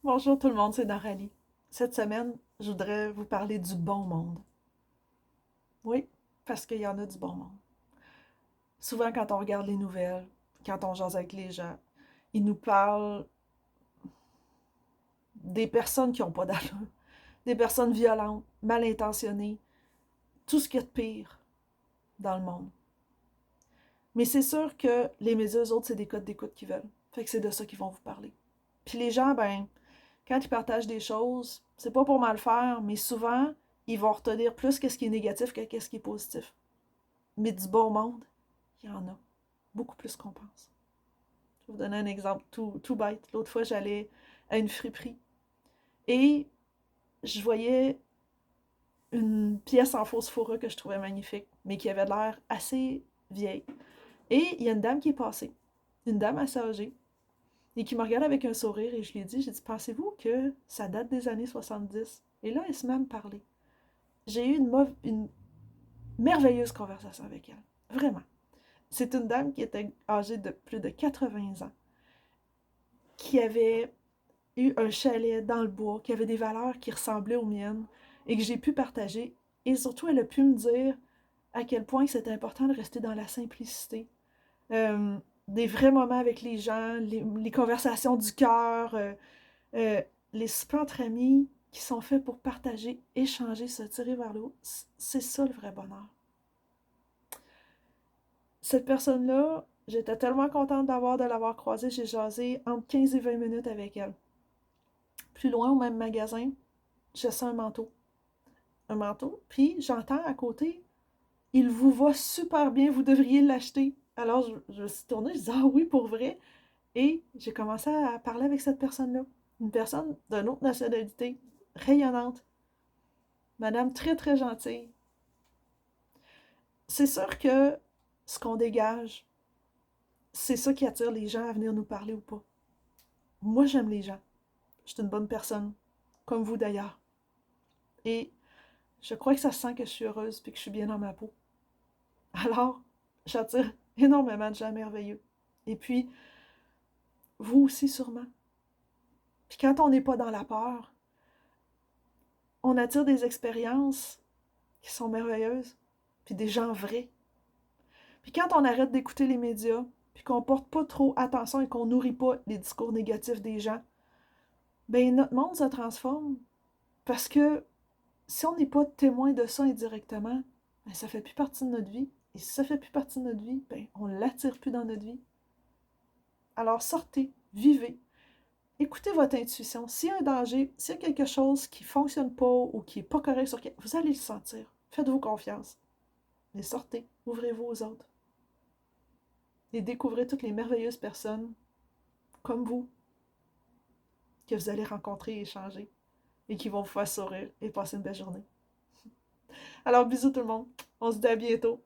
Bonjour tout le monde, c'est Norali. Cette semaine, je voudrais vous parler du bon monde. Oui, parce qu'il y en a du bon monde. Souvent, quand on regarde les nouvelles, quand on jase avec les gens, ils nous parlent des personnes qui n'ont pas d'allure, des personnes violentes, mal intentionnées, tout ce qu'il y a de pire dans le monde. Mais c'est sûr que les médias, eux autres, c'est des codes d'écoute qu'ils veulent. Fait que c'est de ça qu'ils vont vous parler. Puis les gens, ben, quand ils partagent des choses, c'est pas pour mal faire, mais souvent, ils vont retenir plus qu'est-ce qui est négatif que qu'est-ce qui est positif. Mais du bon monde, il y en a. Beaucoup plus qu'on pense. Je vais vous donner un exemple tout bête. L'autre fois, j'allais à une friperie et je voyais une pièce en fausse fourrure que je trouvais magnifique, mais qui avait l'air assez vieille. Et il y a une dame qui est passée, une dame assez âgée, et qui me regarde avec un sourire et je lui ai dit, pensez-vous que ça date des années 70? Et là, elle se met à me parler. J'ai eu une merveilleuse conversation avec elle. Vraiment. C'est une dame qui était âgée de plus de 80 ans, qui avait eu un chalet dans le bois, qui avait des valeurs qui ressemblaient aux miennes et que j'ai pu partager. Et surtout, elle a pu me dire à quel point c'était important de rester dans la simplicité. Des vrais moments avec les gens, les conversations du cœur, euh, les soupers entre amis qui sont faits pour partager, échanger, se tirer vers le haut. C'est ça le vrai bonheur. Cette personne-là, j'étais tellement contente de l'avoir croisée. J'ai jasé entre 15 et 20 minutes avec elle. Plus loin, au même magasin, je sens un manteau. Un manteau, puis j'entends à côté, il vous va super bien, vous devriez l'acheter. Alors je me suis tournée, je dis ah oui, pour vrai. Et j'ai commencé à parler avec cette personne-là. Une personne d'une autre nationalité, rayonnante. Madame très très gentille. C'est sûr que ce qu'on dégage, c'est ça qui attire les gens à venir nous parler ou pas. Moi, j'aime les gens. Je suis une bonne personne, comme vous d'ailleurs. Et je crois que ça se sent que je suis heureuse et que je suis bien dans ma peau. Alors, j'attire énormément de gens merveilleux. Et puis, vous aussi sûrement. Puis quand on n'est pas dans la peur, on attire des expériences qui sont merveilleuses, puis des gens vrais. Puis quand on arrête d'écouter les médias, puis qu'on porte pas trop attention et qu'on nourrit pas les discours négatifs des gens, ben notre monde se transforme. Parce que si on n'est pas témoin de ça indirectement, ben ça fait plus partie de notre vie. Et si ça fait plus partie de notre vie, ben on l'attire plus dans notre vie. Alors sortez, vivez, écoutez votre intuition. S'il y a un danger, s'il y a quelque chose qui ne fonctionne pas ou qui n'est pas correct sur vous allez le sentir. Faites-vous confiance. Mais sortez, ouvrez-vous aux autres. Et découvrez toutes les merveilleuses personnes comme vous que vous allez rencontrer et échanger et qui vont vous faire sourire et passer une belle journée. Alors bisous tout le monde. On se dit à bientôt.